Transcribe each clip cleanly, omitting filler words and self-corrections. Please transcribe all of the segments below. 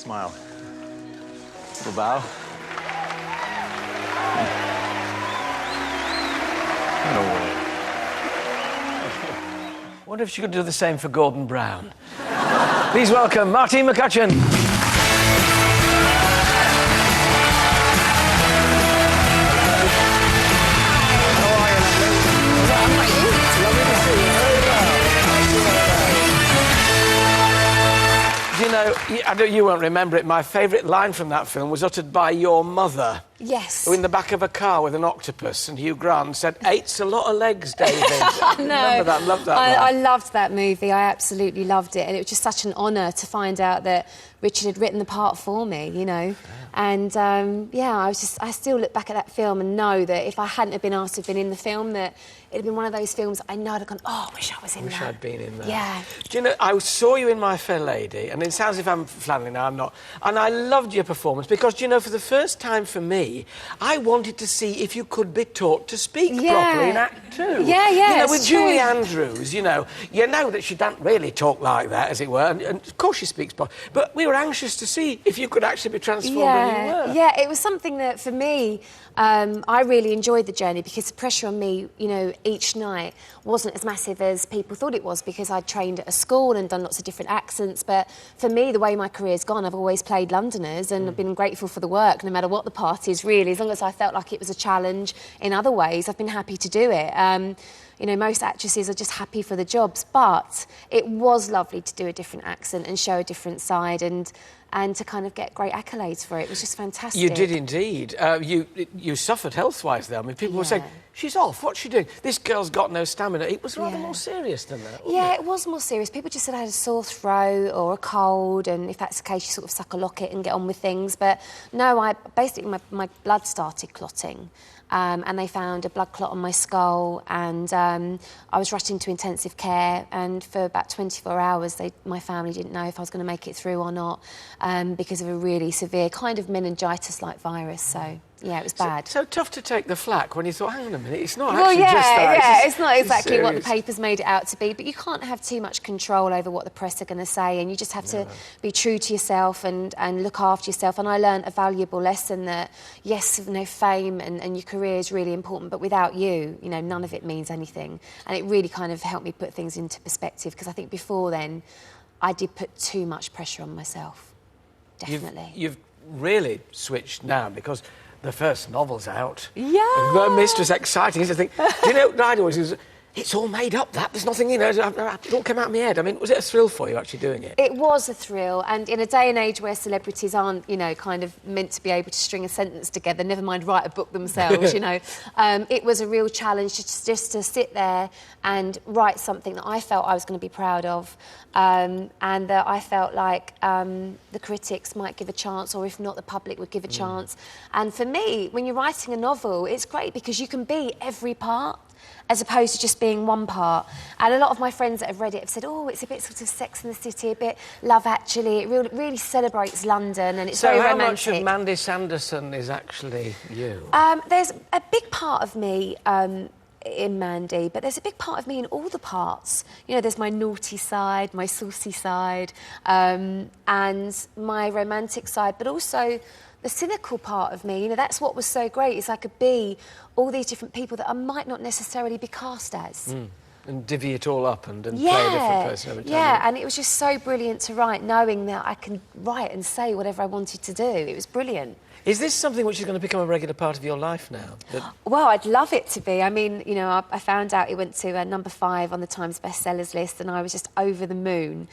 Smile. Little bow. No way. I wonder if she could do the same for Gordon Brown. Please welcome Martine McCutcheon. You know, I know you won't remember it, my favourite line from that film was uttered by your mother. Yes. Who in the back of a car with an octopus, and Hugh Grant said, "Eight's a lot of legs, David." I know. Remember that? Loved that I line. loved that movie. I absolutely loved it. And it was just such an honour to find out that Richard had written the part for me, you know. Yeah. And, yeah, I still look back at that film and know that if I hadn't have been asked to have been in the film, that it'd have been one of those films I know I'd have gone, oh, I wish I was in that. Wish I'd been in that. Yeah. Do you know, I saw you in My Fair Lady, and it sounds as if I'm flanneling now, I'm not. And I loved your performance because, do you know, for the first time for me, I wanted to see if you could be taught to speak properly in Act 2. Yeah, You know, with it's Julie true. Andrews, you know that she doesn't really talk like that, as it were, and of course she speaks properly. But we were anxious to see if you could actually be transformed when you were. Yeah, it was something that, for me, I really enjoyed the journey because the pressure on me, you know, each night wasn't as massive as people thought it was because I'd trained at a school and done lots of different accents. But for me, the way my career's gone, I've always played Londoners and I've been grateful for the work, no matter what the part is, really. As long as I felt like it was a challenge in other ways, I've been happy to do it. You know, most actresses are just happy for the jobs, but it was lovely to do a different accent and show a different side and to kind of get great accolades for it. It was just fantastic. You did indeed. You suffered health-wise there. I mean, people were saying, she's off, what's she doing? This girl's got no stamina. It was rather more serious than that, wasn't it? It was more serious. People just said I had a sore throat or a cold, and if that's the case, you sort of suck a locket and get on with things. But no, basically my blood started clotting. And they found a blood clot on my skull, and I was rushed into intensive care, and for about 24 hours my family didn't know if I was going to make it through or not because of a really severe kind of meningitis-like virus, so yeah, it was bad. So tough to take the flak when you thought, hang on a minute, it's not well, actually just that. Yeah, it's not exactly what the papers made it out to be, but you can't have too much control over what the press are going to say, and you just have to be true to yourself and look after yourself. And I learned a valuable lesson that, yes, you know, fame and your career is really important, but without you, you know, none of it means anything. And it really kind of helped me put things into perspective, because I think before then, I did put too much pressure on myself. Definitely. You've really switched now, because the first novel's out. Yeah. The Mistress, exciting. I think, do you know, I'd always use, it's all made up, that. There's nothing, you know, it all came out of my head. I mean, was it a thrill for you actually doing it? It was a thrill, and in a day and age where celebrities aren't, you know, kind of meant to be able to string a sentence together, never mind write a book themselves, you know, it was a real challenge just to sit there and write something that I felt I was going to be proud of, and that I felt like the critics might give a chance, or if not, the public would give a chance. And for me, when you're writing a novel, it's great because you can be every part, as opposed to just being one part. And a lot of my friends that have read it have said, oh, it's a bit sort of Sex and the City, a bit Love Actually. It really celebrates London, and it's very romantic. So how much of Mandy Sanderson is actually you? There's a big part of me in Mandy, but there's a big part of me in all the parts. You know, there's my naughty side, my saucy side, and my romantic side, but also the cynical part of me. You know, that's what was so great, is I could be all these different people that I might not necessarily be cast as. And divvy it all up and play a different person every time. Yeah, and it was just so brilliant to write, knowing that I can write and say whatever I wanted to do. It was brilliant. Is this something which is going to become a regular part of your life now? Well, I'd love it to be. I mean, you know, I found out it went to number 5 on the Times bestsellers list, and I was just over the moon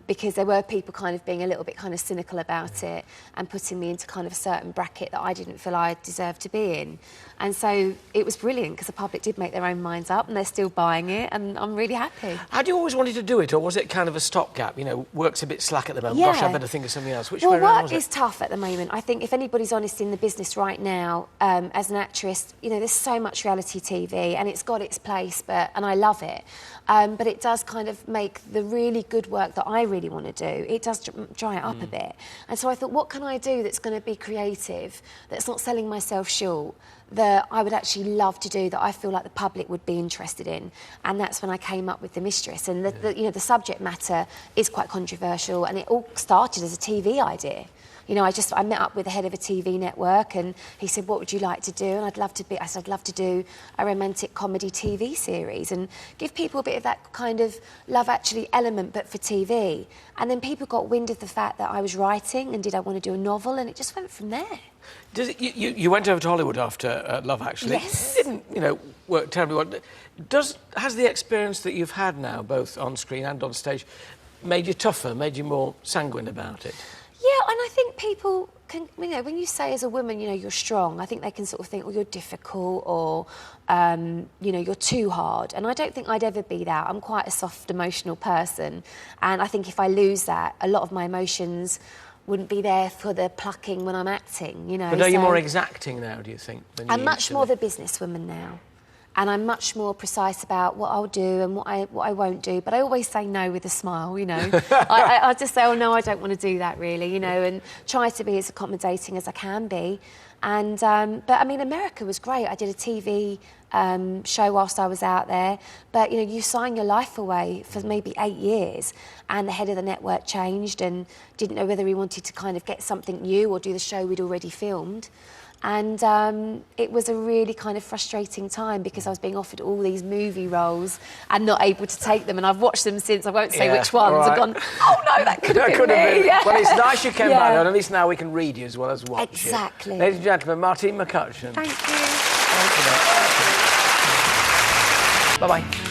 because there were people kind of being a little bit kind of cynical about it and putting me into kind of a certain bracket that I didn't feel I deserved to be in. And so it was brilliant because the public did make their own minds up, and they're still buying it, and I'm really happy. Had you always wanted to do it, or was it kind of a stopgap? You know, work's a bit slack at the moment. Yeah. Gosh, I better think of something else. Which well, way around work was it? is tough at the moment. I think if anybody's honest in the business right now, as an actress, you know, there's so much reality TV and it's got its place, and I love it. But it does kind of make the really good work that I really want to do, it does dry it up a bit. And so I thought, what can I do that's going to be creative, that's not selling myself short, that I would actually love to do, that I feel like the public would be interested in? And that's when I came up with The Mistress. And you know, the subject matter is quite controversial, and it all started as a TV idea. You know, I met up with the head of a TV network, and he said, what would you like to do? And I said, I'd love to do a romantic comedy TV series and give people a bit of that kind of Love Actually element, but for TV. And then people got wind of the fact that I was writing and did I want to do a novel, and it just went from there. You went over to Hollywood after Love Actually. Yes. It didn't, you know, work terribly well. Has the experience that you've had now, both on screen and on stage, made you tougher, made you more sanguine about it? Yeah, and I think people can, you know, when you say as a woman, you know, you're strong, I think they can sort of think, well, you're difficult, or, you know, you're too hard. And I don't think I'd ever be that. I'm quite a soft, emotional person. And I think if I lose that, a lot of my emotions wouldn't be there for the plucking when I'm acting, you know. But are you more exacting now, do you think? I'm much more of a businesswoman now. And I'm much more precise about what I'll do and what I won't do. But I always say no with a smile, you know. I just say, oh, no, I don't want to do that, really, you know, and try to be as accommodating as I can be. And, but, I mean, America was great. I did a TV show whilst I was out there. But, you know, you sign your life away for maybe 8 years, and the head of the network changed and didn't know whether he wanted to kind of get something new or do the show we'd already filmed. And it was a really kind of frustrating time because I was being offered all these movie roles and not able to take them. And I've watched them since. I won't say which ones. Right. I've gone, oh no, that could have been me. Yeah. Well, it's nice you came back, and at least now we can read you as well as watch Exactly. you. Ladies and gentlemen, Martine McCutcheon. Thank you. Thank you. Bye-bye.